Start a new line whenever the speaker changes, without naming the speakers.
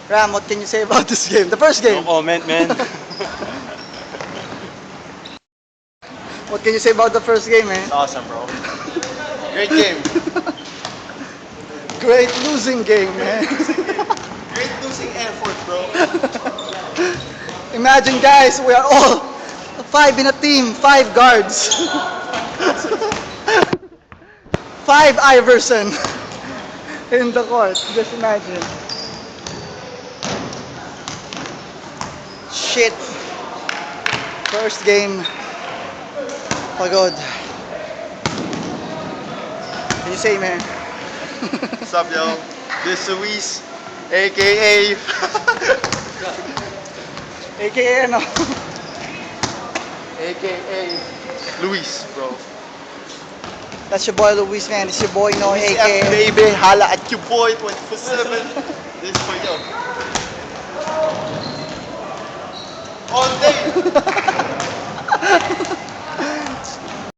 Ram, what can you say about this game? The first game.
No comment, man.
What can you say about the first game, man?
It's awesome, bro. Great game.
Great losing game, man.
Great losing effort, bro.
Imagine, guys, we are all 5 in a team, 5 guards. 5 Iverson in the court. Just imagine. Shit. First game. Pagod. Can you say, man?
What's up, yo? This is Luis, aka
AKA ano?
aka Luis, bro.
That's your boy Luis, man. It's your boy No
Luis F,
AKA.
baby, holla at your boy 24/7. This is for you. All day.